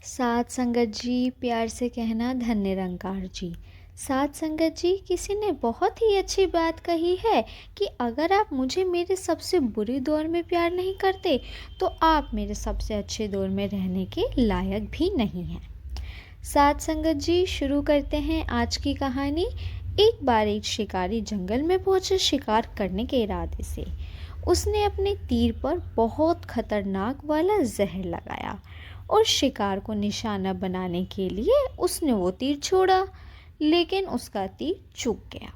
साथ संगत जी, प्यार से कहना धन निरंकार जी। साथ संगत जी, किसी ने बहुत ही अच्छी बात कही है कि अगर आप मुझे मेरे सबसे बुरे दौर में प्यार नहीं करते तो आप मेरे सबसे अच्छे दौर में रहने के लायक भी नहीं हैं। साथ संगत जी, शुरू करते हैं आज की कहानी। एक बार एक शिकारी जंगल में पहुंचे शिकार करने के इरादे से। उसने अपने तीर पर बहुत खतरनाक वाला जहर लगाया और शिकार को निशाना बनाने के लिए उसने वो तीर छोड़ा, लेकिन उसका तीर चूक गया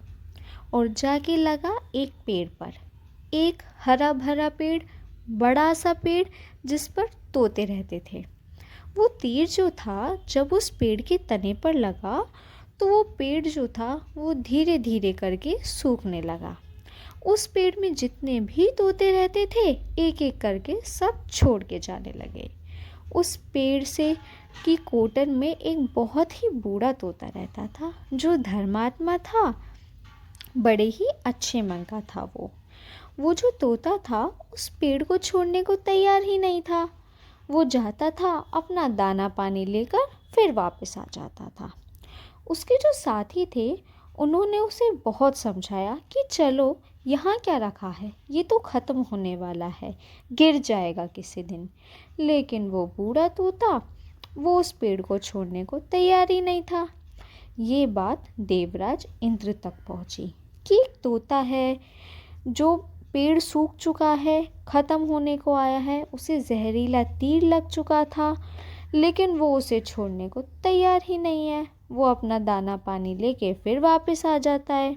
और जाके लगा एक पेड़ पर। एक हरा भरा पेड़, बड़ा सा पेड़ जिस पर तोते रहते थे। वो तीर जो था जब उस पेड़ के तने पर लगा तो वो पेड़ जो था वो धीरे धीरे करके सूखने लगा। उस पेड़ में जितने भी तोते रहते थे एक एक करके सब छोड़ के जाने लगे। उस पेड़ से की कोटन में एक बहुत ही बूढ़ा तोता रहता था जो धर्मात्मा था, बड़े ही अच्छे मन का था। वो जो तोता था उस पेड़ को छोड़ने को तैयार ही नहीं था। वो जाता था, अपना दाना पानी लेकर फिर वापस आ जाता था। उसके जो साथी थे उन्होंने उसे बहुत समझाया कि चलो, यहाँ क्या रखा है, ये तो ख़त्म होने वाला है, गिर जाएगा किसी दिन। लेकिन वो बूढ़ा तोता वो उस पेड़ को छोड़ने को तैयार ही नहीं था। ये बात देवराज इंद्र तक पहुँची कि एक तोता है जो पेड़ सूख चुका है, ख़त्म होने को आया है, उसे जहरीला तीर लग चुका था, लेकिन वो उसे छोड़ने को तैयार ही नहीं है। वो अपना दाना पानी लेके फिर वापस आ जाता है,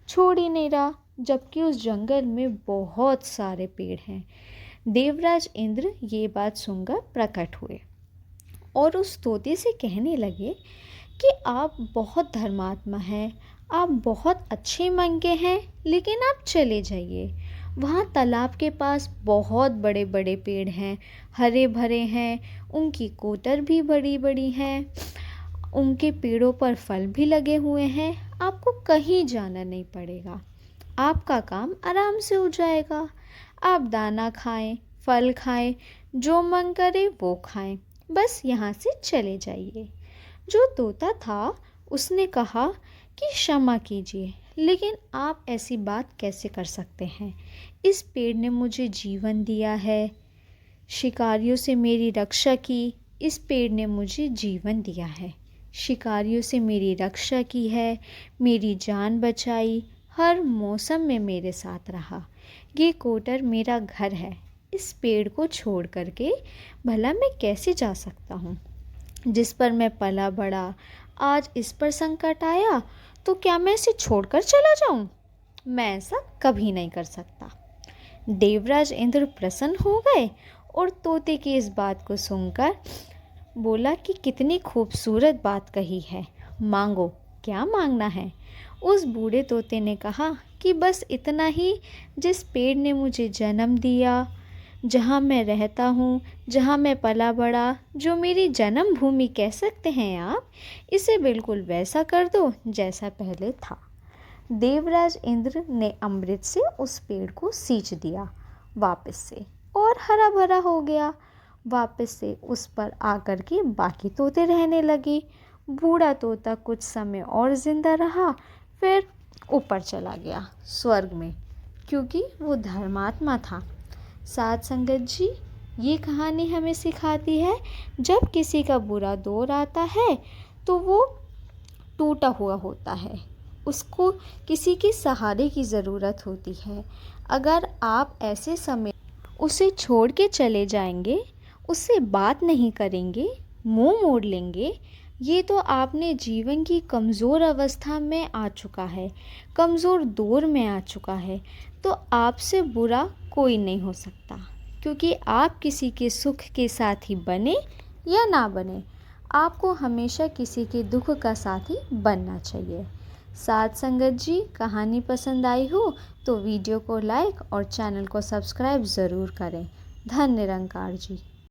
छोड़ ही नहीं रहा, जबकि उस जंगल में बहुत सारे पेड़ हैं। देवराज इंद्र ये बात सुनकर प्रकट हुए और उस तोते से कहने लगे कि आप बहुत धर्मात्मा हैं, आप बहुत अच्छे मन के हैं, लेकिन आप चले जाइए। वहाँ तालाब के पास बहुत बड़े बड़े पेड़ हैं, हरे भरे हैं, उनकी कोटर भी बड़ी बड़ी हैं, उनके पेड़ों पर फल भी लगे हुए हैं। आपको कहीं जाना नहीं पड़ेगा, आपका काम आराम से हो जाएगा। आप दाना खाएं, फल खाएं, जो मन करे वो खाएं, बस यहाँ से चले जाइए। जो तोता था उसने कहा कि क्षमा कीजिए, लेकिन आप ऐसी बात कैसे कर सकते हैं। इस पेड़ ने मुझे जीवन दिया है, शिकारियों से मेरी रक्षा की, इस पेड़ ने मुझे जीवन दिया है, शिकारियों से मेरी रक्षा की है, मेरी जान बचाई, हर मौसम में मेरे साथ रहा। ये कोटर मेरा घर है, इस पेड़ को छोड़ करके भला मैं कैसे जा सकता हूँ, जिस पर मैं पला बड़ा। आज इस पर संकट आया तो क्या मैं इसे छोड़कर चला जाऊँ? मैं ऐसा कभी नहीं कर सकता। देवराज इंद्र प्रसन्न हो गए और तोते की इस बात को सुनकर बोला कि कितनी खूबसूरत बात कही है, मांगो, क्या मांगना है। उस बूढ़े तोते ने कहा कि बस इतना ही, जिस पेड़ ने मुझे जन्म दिया, जहाँ मैं रहता हूँ, जहाँ मैं पला बड़ा, जो मेरी जन्मभूमि कह सकते हैं आप, इसे बिल्कुल वैसा कर दो जैसा पहले था। देवराज इंद्र ने अमृत से उस पेड़ को सींच दिया वापस से और हरा भरा हो गया। वापस से उस पर आकर के बाकी तोते रहने लगे। बूढ़ा तोता कुछ समय और जिंदा रहा, फिर ऊपर चला गया स्वर्ग में, क्योंकि वो धर्मात्मा था। साथ संगत जी, ये कहानी हमें सिखाती है जब किसी का बुरा दौर आता है तो वो टूटा हुआ होता है, उसको किसी के सहारे की ज़रूरत होती है। अगर आप ऐसे समय उसे छोड़ के चले जाएंगे, उससे बात नहीं करेंगे, मुंह मोड़ लेंगे, ये तो आपने जीवन की कमज़ोर अवस्था में आ चुका है, कमज़ोर दौर में आ चुका है। तो आपसे बुरा कोई नहीं हो सकता, क्योंकि आप किसी के सुख के साथी बने या ना बने, आपको हमेशा किसी के दुख का साथी बनना चाहिए। साथ संगत जी, कहानी पसंद आई हो तो वीडियो को लाइक और चैनल को सब्सक्राइब ज़रूर करें। धन निरंकार जी।